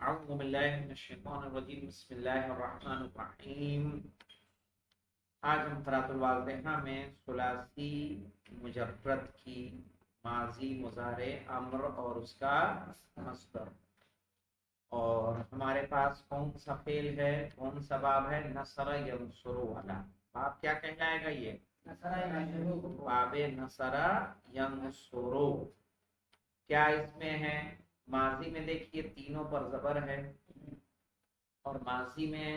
أعوذ بالله من الشيطان الرجيم بسم الله الرحمن الرحیم۔ آج ہم قرأۃ الواضحہ میں ثلاثی مجرد کی ماضی مضارع امر اور اس کا مصدر، اور ہمارے پاس کون سا فعل ہے، کون سا باب ہے؟ نصر ینصر والا باب کیا کہلائے گا؟ یہ باب نصر ینصر۔ کیا اس میں ہے؟ ماضی میں دیکھیے تینوں پر زبر ہے، اور ماضی میں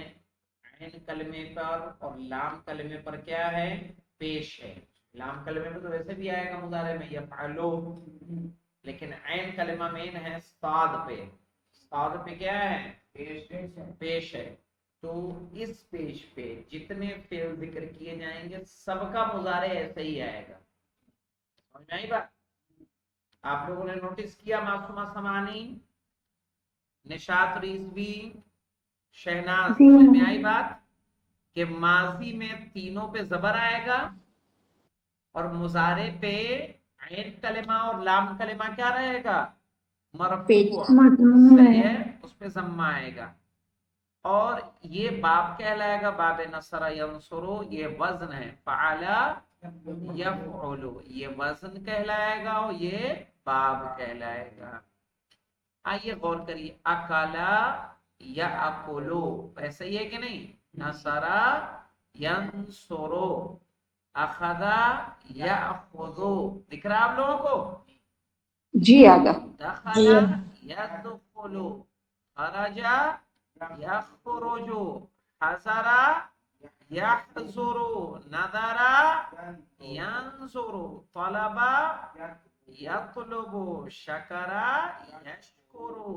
عین کلمے پر اور لام کلمے پر کیا ہے؟ پیش ہے۔ لام کلمے پر تو ویسے بھی آئے گا مضارع میں یفعلو، لیکن عین کلمہ مین ہے صاد پہ۔ صاد پہ کیا ہے؟ پیش ہے۔ تو اس پیش پہ جتنے فعل ذکر کیے جائیں گے سب کا مضارع ایسے ہی آئے گا۔ سمجھ میں آئی بات؟ آپ لوگوں نے نوٹس کیا معصومہ سمانی، نشاط ریزوی، شہناز، سمجھ میں آئی بات کہ ماضی میں تینوں پہ زبر آئے گا اور مضارع پہ عین کلمہ اور لام کلمہ کیا رہے گا؟ مرفوع، صحیح ہے، اس پہ ضمہ آئے گا۔ اور یہ باب کہلائے گا باب نصر ینصرو، یہ وزن ہے فعل یفعل، یہ وزن کہلائے گا اور یہ باب کہلائے گا۔ آئیے غور کریے، اکلا یاکلو ایسا ہی ہے کہ نہیں؟ نصرا ینصرو، اخذا یاخذو، دکھ رہا آپ لوگوں کو؟ جی آگا۔ دخلا یدخلو، خرجا یخرجو، حضرا یحضرو، نظرا ینظرو، طلبا یطلبو، شکرا یشکرو،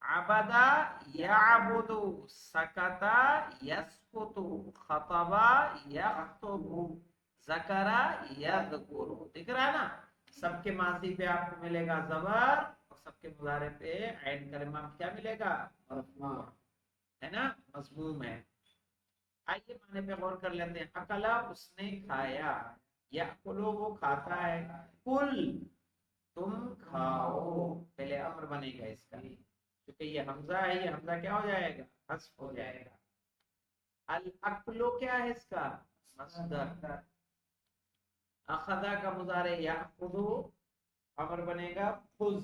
عبدا یعبدو، سکتا یسکتو، خطبا یخطبو، ذکرا یذکرو۔ دیکھ رہا ہے نا؟ سب کے ماضی پہ آپ کو ملے گا زبر اور سب کے مضارع پہ عین کلمہ کیا ملے گا؟ مرفوع ہے نا، مضموم ہے۔ آئیے معنی پہ غور کر لیتے ہیں۔ اکلا اس نے کھایا، یاکلو وہ کھاتا ہے، کل تم کھاؤ، پہلے امر بنے گا اس کا، کیونکہ یہ حمزہ ہے، یہ حمزہ کیا ہو جائے گا؟ حذف ہو جائے گا۔ الاکلو کیا ہے اس کا؟ مصدر۔ اخذا کا مضارع یاخذو، امر بنے گا خذ،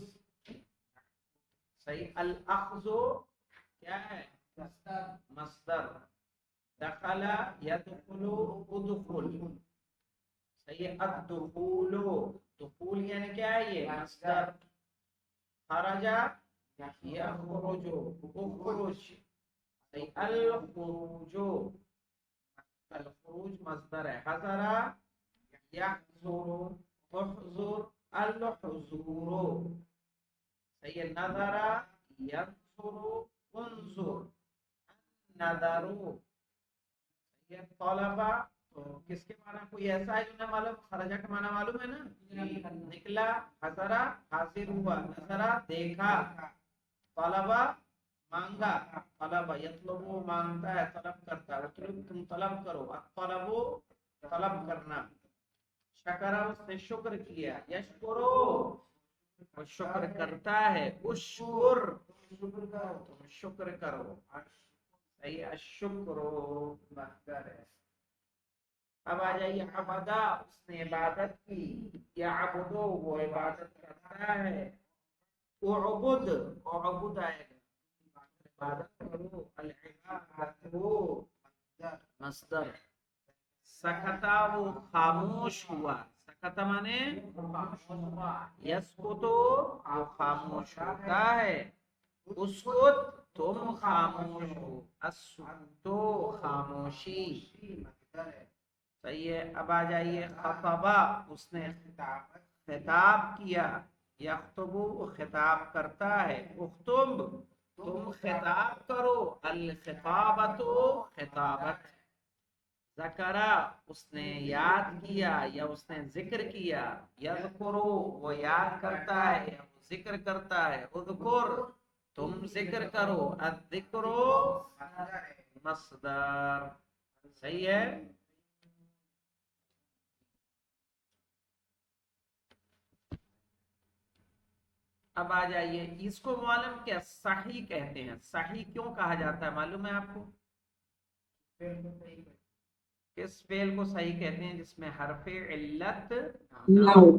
صحیح۔ الاخذو کیا ہے؟ مصدر۔ دخل یدخل ادخل، صحیح۔ الدخول، دخول یعنی کیا ہے؟ یہ مصدر۔ خرج یخرج، اخرج، صحیح۔ الخروج، الخروج مصدر ہے۔ حضر یحضر، احضر، الحضور، صحیح۔ نظر ینظر، انظر، نظر، صحیح۔ طلبہ، تو کس کے معنی کوئی ایسا ہے جو نہ معلوم؟ خرجہ کا معنی معلوم ہے نا؟ نکلا۔ حضرہ حاضر ہوا، نظرہ دیکھا، طلبہ مانگا، طلب یطلب مانگتا ہے، طلب کرتا ہے، اطلب تم طلب کرو، الطلب طلب کرنا، شکر اس نے شکر کیا، یشکرو وہ شکر کرتا ہے، اشکر تم شکر کرو، صحیح۔ الشکر مصدر ہے۔ اب آ جائیے عبدا، اس نے عبادت کی، یعبدو وہ عبادت کرتا ہے، اعبد، اعبد آئے گا، عبادت کرو، العبادت مصدر۔ سکتا وہ خاموش ہوا، سکتا مانے یسکتو وہ خاموش ہوتا ہے، اسکت تم خاموش ہو، السکتو خاموشی، صحیح ہے۔ اب آ جائیے خطبہ، اس نے خطاب کیا، یخطبو خطاب کرتا ہے، اختب تم خطاب کرو، الخطابت خطابت۔ ذکرہ اس نے یاد کیا یا اس نے ذکر کیا، یذکرو وہ یاد کرتا ہے یا وہ ذکر کرتا ہے، اذکر تم ذکر کرو، الذکرو مصدر، صحیح ہے۔ اب آ جائیے، اس کو معلوم کیا صحیح کہتے ہیں؟ صحیح کیوں کہا جاتا ہے معلوم ہے آپ کو؟ کس فعل کو صحیح کہتے ہیں؟ جس میں حرف علت نہ ہو۔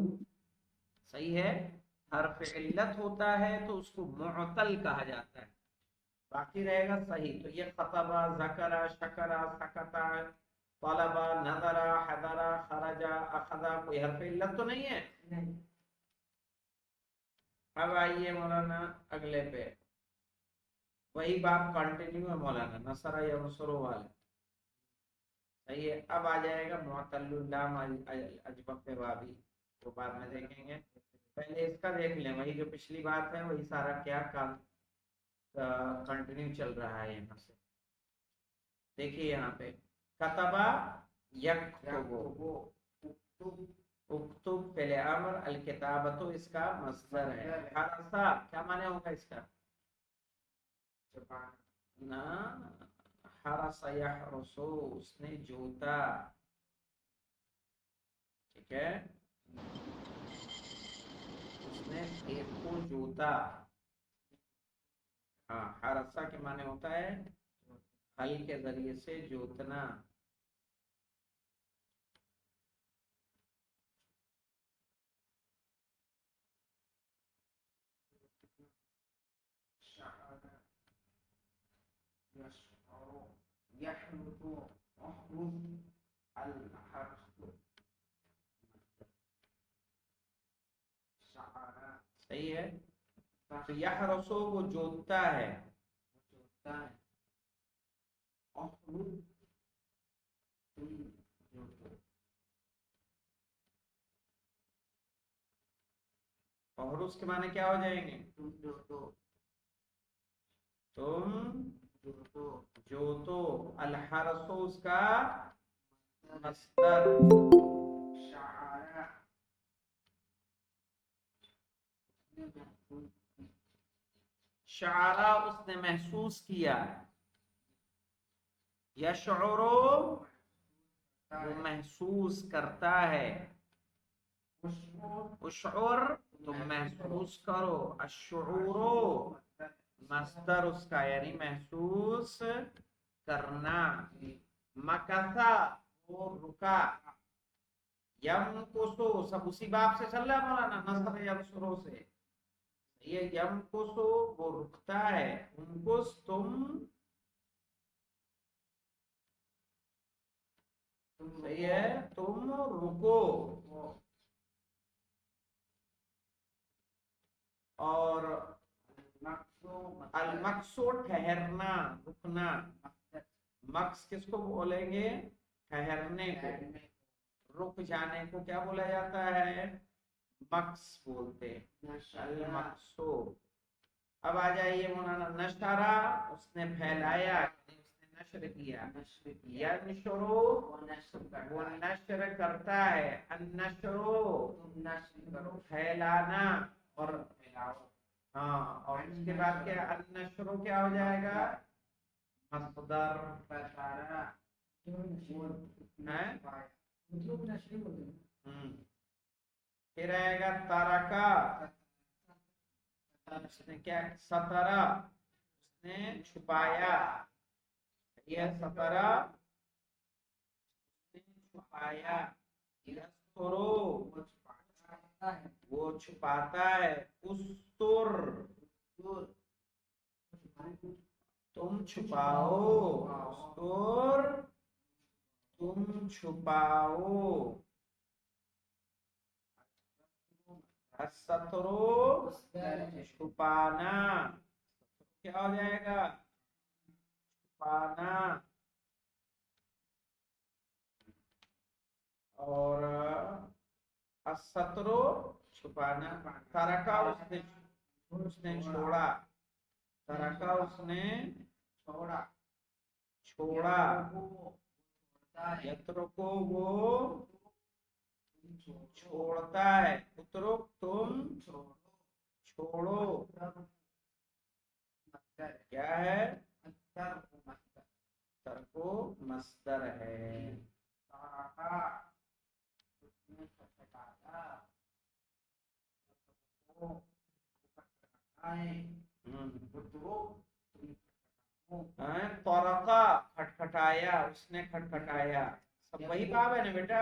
صحیح ہے، حرف علت ہوتا ہے تو اس کو معطل کہا جاتا ہے، باقی رہے گا صحیح۔ تو یہ خطبہ، ذکرہ، شکرہ، سکتہ، طلبہ، نظرہ، حضرہ، خرجہ، اخذہ، کوئی حرف علت تو نہیں ہے؟ اب آئیے مولانا اگلے پہ، وہی بات کنٹینیو ہے مولانا، نصرہ یا نصرو والے، صحیح ہے۔ اب آ جائے گا معطل اللام اجبق بابی، وہ بعد میں دیکھیں گے، پہلے اس کا دیکھ لیں، وہی جو پچھلی بات ہے وہی سارا کیا کام کنٹینیو چل رہا ہے یہاں سے۔ دیکھیے یہاں پہ کتبہ یکتبو، اکتب فعل امر، الکتابۃ اس کا مصدر ہے، حرسا کیا معنی ہوگا اس کا؟ نا، حرس یحرسو اس نے جوتا، ٹھیک ہے، اس نے ایک کو جوتا۔ ہاں، حرسا کے معنی ہوتا ہے ہل کے ذریعے سے جوتنا۔ صحیح ہے، تو یحرسو وہ جوتتا ہے، اور اس کے معنی کیا ہو جائیں گے؟ تم جو تو، الحرسو اس کا مصدر، شعرا اس نے محسوس کیا، یشعرو وہ محسوس کرتا ہے، اشعر تم محسوس کرو، الشعورو مصدر اس کا یعنی محسوس کرنا، مکثا وہ رکا، یمکثو سب اسی باب سے چل رہا ہے مولانا، نصر ینصرو سے، یہ یمکثو وہ رکتا ہے، امکث تم، صحیح ہے، تم رکو، اور المکسو ٹھہرنا، رکنا، مکس کس کو بولیں گے؟ ٹھہرنے کو، رک جانے کو کیا بولا جاتا ہے؟ مکس بولتے، المکسو۔ اب آ جائیے مولانا، نشرا اس نے پھیلایا، اس نے نشر کیا، ینشرو وہ نشر کرتا ہے، النشرو پھیلانا، اور ہاں، اور اس کے بعد کیا النشرو کیا ہو جائے گا؟ مصدر، پھر آئے گا تارکا، اس نے کیا سترا اس نے چھپایا، یہ سترا چھپایا، یسترو وہ چھپاتا ہے، استر تم چھپاؤ، استر تم چھپاؤ، السترو چھپانا، کیا ہو جائے گا؟ چھپانا، اور السترو چھپانا، ترکا اس نے چھوڑا، ترکا اس نے چھوڑا، یترکو وہ چھوڑتا ہے، اترک تم چھوڑو، کیا ہے؟ ترکو مصدر ہے، खटखटाया, उसने खटखटाया, सब वही भाव है ना बेटा।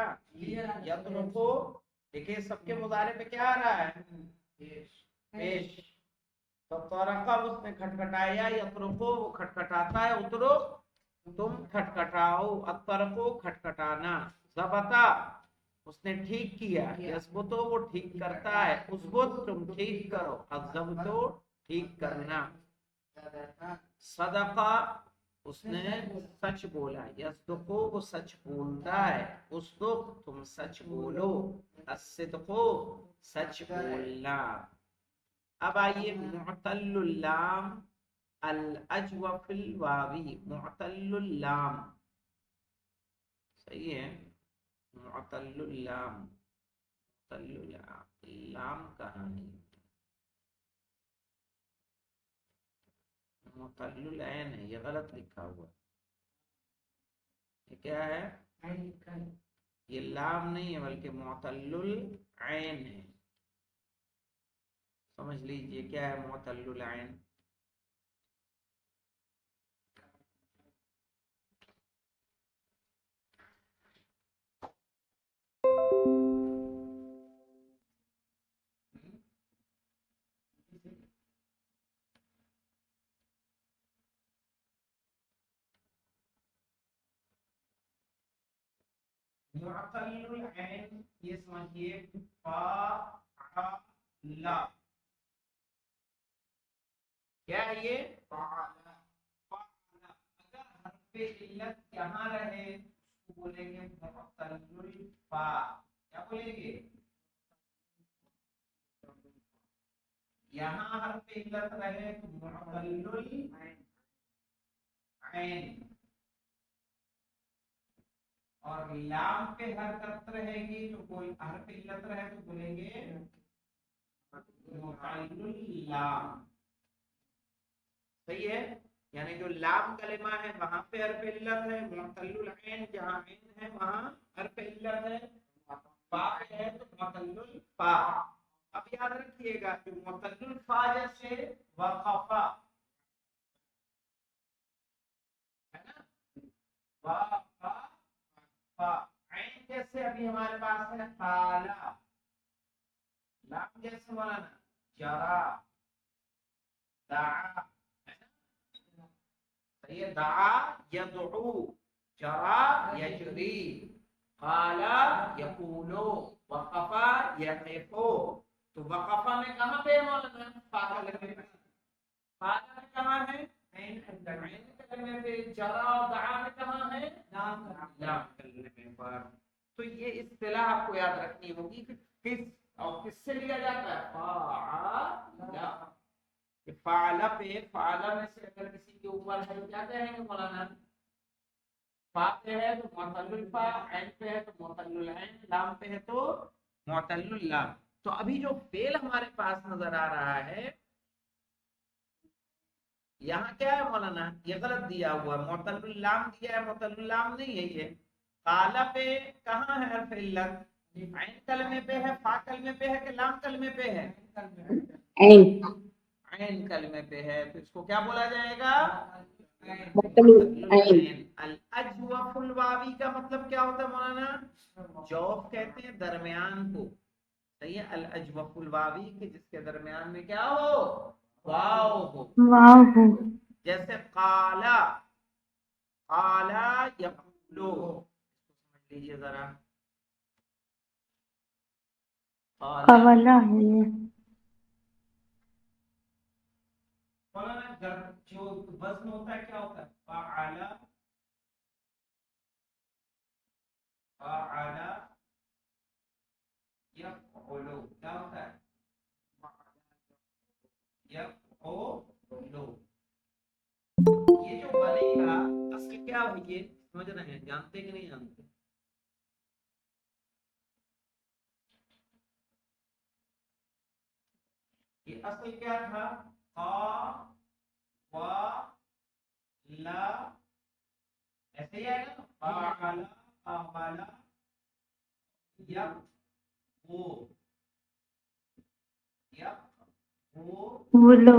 यत्रुको, देखिए सबके मुजारे पे क्या आ रहा है, पेश। तो तरकब उसने खटखटाया, यत्रुको वो खटखटाता है, उतरो तुम खटखटाओ, अतरको खटखटाना, ज़बता उसने ठीक किया, यस्बुतो वो ठीक करता है, उस्बुत तुम ठीक करो, अज़्ज़बतो ठीक करना, सदका उसने सच बोला, यस्दुको वो सच बोलता है, उस्दुक तुम सच बोलो, अस्सिदको सच बोलना। अब आइए मुअतल्लुल लाम अल अजवफिल वावी, मुअतल्लुल लाम, सही है, मुअतल्लुल लाम, मुअतल्लुल लाम कहाँ है, मुअतल्लुल ऐन है, ये गलत लिखा हुआ, ये क्या है, ये लाम नहीं है बल्कि मुअतल्लुल ऐन है, समझ लीजिए क्या है मुअतल्लुल ऐन। मुअतल्लुल ऐन ये समझिए, फा ला, क्या है ये, फाला, फाला। अगर हर्फे इल्लत यहाँ रहे उसको बोलेंगे मुअतल्लुल फा, क्या बोलेंगे, यहाँ हर्फे इल्लत रहे तो मुअतल्लुल ऐन, और लाम पे हरकत रहेगी तो कोई हर्फ इल्लत रहे तो बोलेंगे मुअतल्लुल लाम, सही है। यानी जो लाम कलिमा है वहां पे हर्फ इल्लत है, मुअतल्लुल ऐन जहां ऐन है वहां हर्फ इल्लत है, फा पे है तो मुअतल्लुल फा। अब याद रखिएगा जो मुअतल्लुल फा जैसे वक़फ़ा है ना, वक़फ़ा, ऐन जैसे अभी हमारे पास है काला, लाम जैसे मौलाना जरा, दाआ, है ना, सही है, दाआ यदउ, जरा यजरी, काला यकूलो, वक़फ़ा यक़िफ़ो। तो वक़फ़ा में कहाँ पे है मौलाना, फा कलमे पे, काला में कहाँ है, ऐन कलमे पे, जरा और दाआ में कहाँ है, लाम कलमे पर। तो ये इस्तिलाह आपको याद रखनी होगी कि किस और किससे लिया जाता है, फाला, कि फाला पे, फाला में से अगर किसी के ऊपर है क्या कहेंगे मौलाना, फा पे है तो मुअतल्लुल फा, ऐन पे है तो मुअतल्लुल ऐन, लाम पे है तो मुअतल्लुल लाम। तो अभी जो फेल हमारे पास नजर आ रहा है यहाँ क्या है मौलाना, ये गलत दिया हुआ, मुअतल्लुल लाम दिया है, मुअतल्लुल लाम नहीं है ये। काला पे कहाँ है हर्फ इल्लत, ऐन कलमे पे है, फा कलमे पे है कि लाम कलमे पे है, ऐन, ऐन कलमे पे है, तो इसको क्या बोला जाएगा, मुअतल्लुल ऐन। अल अजवफुल वावी का मतलब क्या होता है मौलाना, जौफ कहते हैं दरमियान को, सही है, अल अजवफुल वावी के जिसके दरमियान में क्या हो, वाव हो, वाह, जैसे काला, काला यकुलो, समझ लीजिए जरा, काला, कवला है ये। मौलाना जो वजन होता है क्या होता है, फाअला, फाअला यफउलु, क्या होता है, यफउलु। ये जो बनेगा असल क्या है, ये समझ रहे हैं, जानते कि नहीं जानते, ये असल क्या था, qa वा ला, ऐसे ही आएगा ना, फाअला, फाअला यफउ, यफउ, बोलो।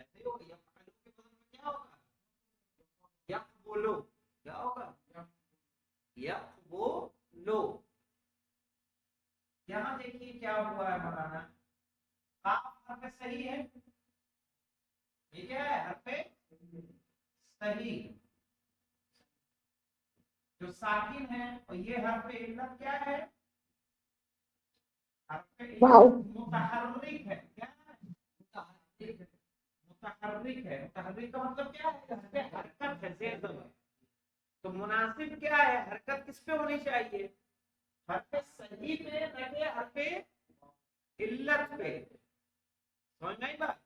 ऐसे ही होगा, यफअलु के बदल में क्या होगा, यकबुलु, क्या होगा? यकबुलु। यहाँ देखिए क्या हुआ है मौलाना, काफ हर्फ सही है, ये क्या है? हर्फ सही, जो साकिन है, और ये हर्फ इल्लत क्या है? हर्फ वाव। इल्लत मुतहर्रिक है। क्या है? मुतहर्रिक है। मुतहर्रिक है। मुतहर्रिक का मतलब क्या है? इस पे हरकत है, ज़ेद है। तो मुनासिब क्या है? हरकत किस पे होनी चाहिए? हर्फ सही पे, न कि हर्फ इल्लत पे। समझ में आई बात?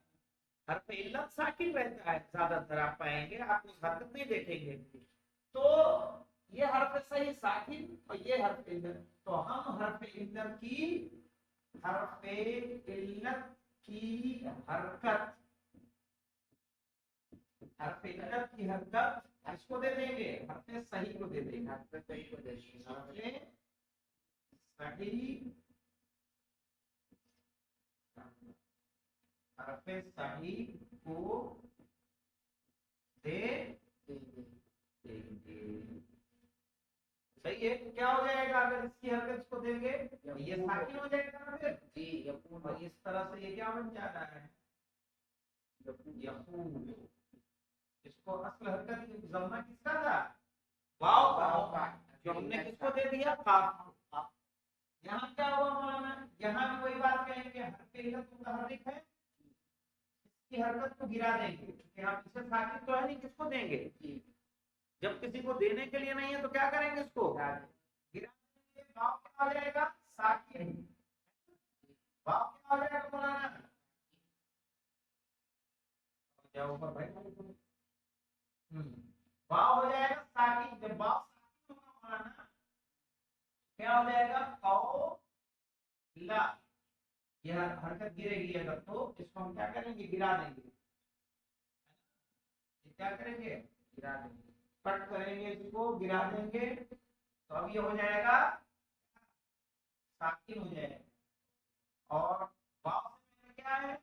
हर्फ इल्लत साकिन रहता है ज्यादातर, आप पाएंगे, आप उस हरकत नहीं देखेंगे। तो ये हर्फ सही साकिन और ये हर्फ इल्लत, तो हम हर्फ इल्लत की हरकत किसको दे देंगे? हर्फ सही को दे देंगे। हर्फ सही को दे देंगे। हर्फ सही को दे देंगे। सही है। तो क्या हो जाएगा अगर इसकी हरकत इसको देंगे? ये साकिन हो जाएगा ना फिर जी। और इस तरह से ये क्या बन जा रहा है? यकूल। इसको असल हरकत जम्मा किसका था? वाव का, जो हमने किसको दे दिया? काफ। यहाँ क्या हुआ मौलाना? यहाँ भी वही बात कहेंगे, हर्फ इल्लत मुतहर्रिक है, इसकी हरकत को गिरा देंगे, क्योंकि हम इसे साकिन तो है नहीं, किसको देंगे? जब किसी को देने के लिए नहीं है तो क्या करेंगे? इसको गिरा देंगे। वाव क्या हो जाएगा? साकिन। वाव क्या हो जाएगा मौलाना? क्या होगा भाई? वाव हो जाएगा साकिन। जब वाव साकिन होगा मौलाना, क्या हो जाएगा? कौला। यह हरकत गिरेगी अगर, तो इसको हम क्या करेंगे? गिरा देंगे। क्या करेंगे? गिरा देंगे, कट करेंगे, इसको गिरा देंगे। तो अब ये हो जाएगा साकिन हो जाएगा। और वाव से क्या है?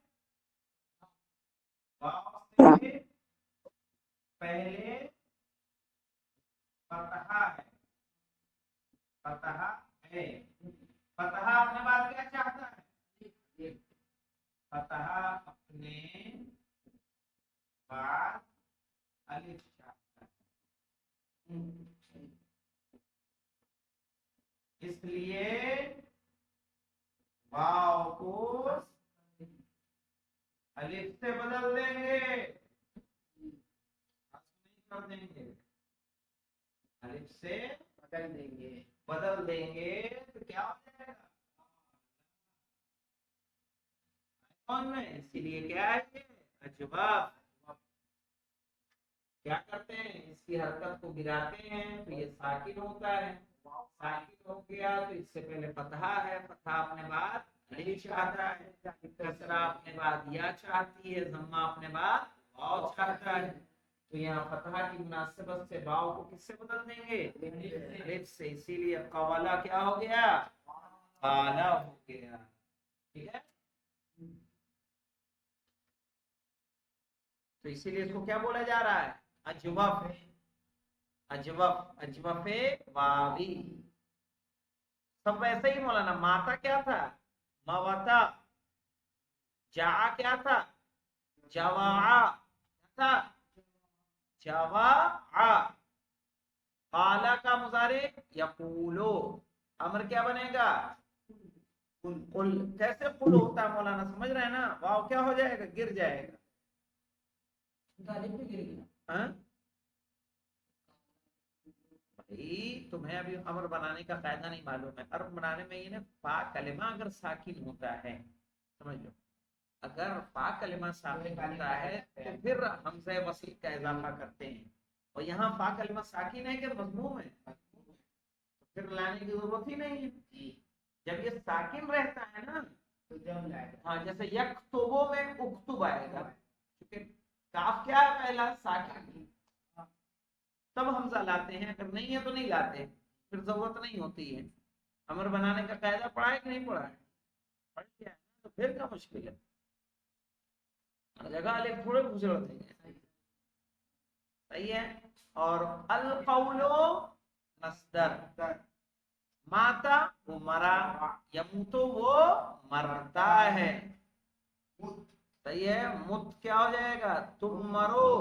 वाव से पहले फतहा है। फतहा है। फतहा अपने बाद क्या चाहता है? फतहा अपने बाद अलिफ चाहता है। इसलिए वाव को अलिफ से बदल देंगे, कर देंगे, अलिफ से बदल देंगे। तो क्या हो जाएगा? इसीलिए क्या है? अजवाब। क्या करते हैं? इसकी हरकत को गिराते हैं तो ये साकिन होता है। साकिन हो गया तो इससे पहले फतहा है, फतहा अपने बाद अलिफ चाहता है, कसरा अपने बाद या चाहती है, जम्मा अपने बाद वाव चाहता है। तो यहाँ फतहा की मुनासिबत से वाव को किससे बदल देंगे? अलिफ से। इसीलिए कवाला क्या हो गया? काला हो गया। ठीक है। तो इसीलिए इसको क्या बोला जा रहा है? अजवफ। अजवफ, अजवफे वावी। सब वैसे ही मौलाना। माता क्या था? मवता। जा क्या था? जवा था, जवा। काला का मुजारे यकूलो। अमर क्या बनेगा? कुल। कैसे कुल होता है मौलाना? समझ रहे हैं ना? वाव क्या हो जाएगा? गिर जाएगा। हाँ? भाई तुम्हें अभी अमर बनाने का कायदा नहीं मालूम है। अरब बनाने में ये ना, फा कलिमा अगर साकिन होता है, समझ लो, अगर फा कलिमा साकिन होता है तो फिर हमज़े वसील का इजाफा करते हैं, और यहाँ फा कलिमा साकिन है कि मज़मूम है, तो फिर लाने की जरूरत ही नहीं है। जब ये साकिन रहता है ना तो जब लाएगा, हाँ, जैसे यक्तुबो में उक्तुब आएगा, क्योंकि काफ क्या है? पहला साकिन, तब हमजा लाते हैं, अगर नहीं है तो नहीं लाते, फिर जरूरत नहीं होती है। अमर बनाने का कायदा पढ़ा है कि नहीं पढ़ा है? पढ़ लिया है, तो फिर क्या मुश्किल है? जगह अलग थोड़े घुसड़ते हैं। صحیح ہے. اور القول مصدر، ماتا وہ مرا، یموتو وہ مرتا ہے. صحیح ہے. مت کیا ہو جائے گا؟ تم مرو،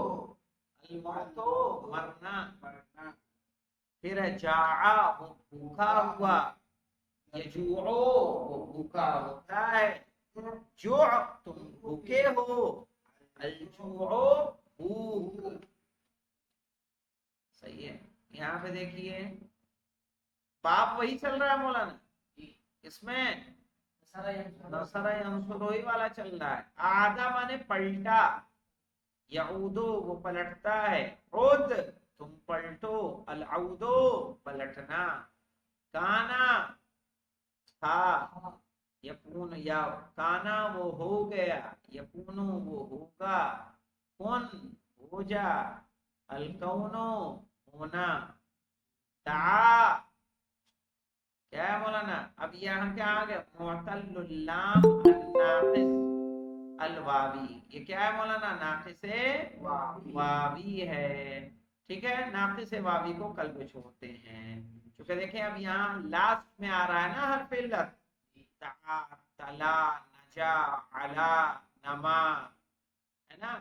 الموتو مرنا. پھر ہے جاعا وہ بھوکا ہوا، یجوعو وہ بھوکا ہوتا ہے. جوع تم بھوکے ہو، الجوع بھوک. صحیح ہے. یہاں پہ دیکھیے باپ وہی چل رہا ہے مولانا، اس میں نصر ینصر وہی والا چل رہا ہے. آدھا مانے پلٹا، یعودو وہ پلٹتا ہے، عود تم پلٹو، العودو پلٹنا. کانا تھا، یکون یا کانا وہ ہو گیا، یکونو وہ ہوگا، کن ہو جا، الکونو ہونا. دعا کیا ہے مولانا؟ اب یہاں کیا آ گیا؟ معتل اللام الناقص الواوی. یہ کیا ہے مولانا؟ ناقص واوی ہے. ٹھیک ہے. ناقص واوی کو قلب چھوڑتے ہیں. چونکہ دیکھیں اب یہاں لاسٹ میں آ رہا ہے نا حرف علت، دعا، تلا، نجا، علا، نما، ہے نا.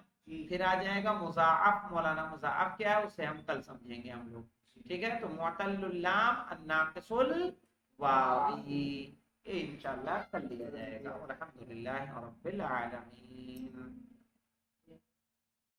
پھر آ جائے گا مضاعف. مولانا مضاعف کیا ہے اسے ہم کل سمجھیں گے ہم لوگ. ٹھیک ہے. تو معتل اللام الناقص الواوی انشاءاللہ کر لیا جائے گا. الحمدللہ رب العالمین.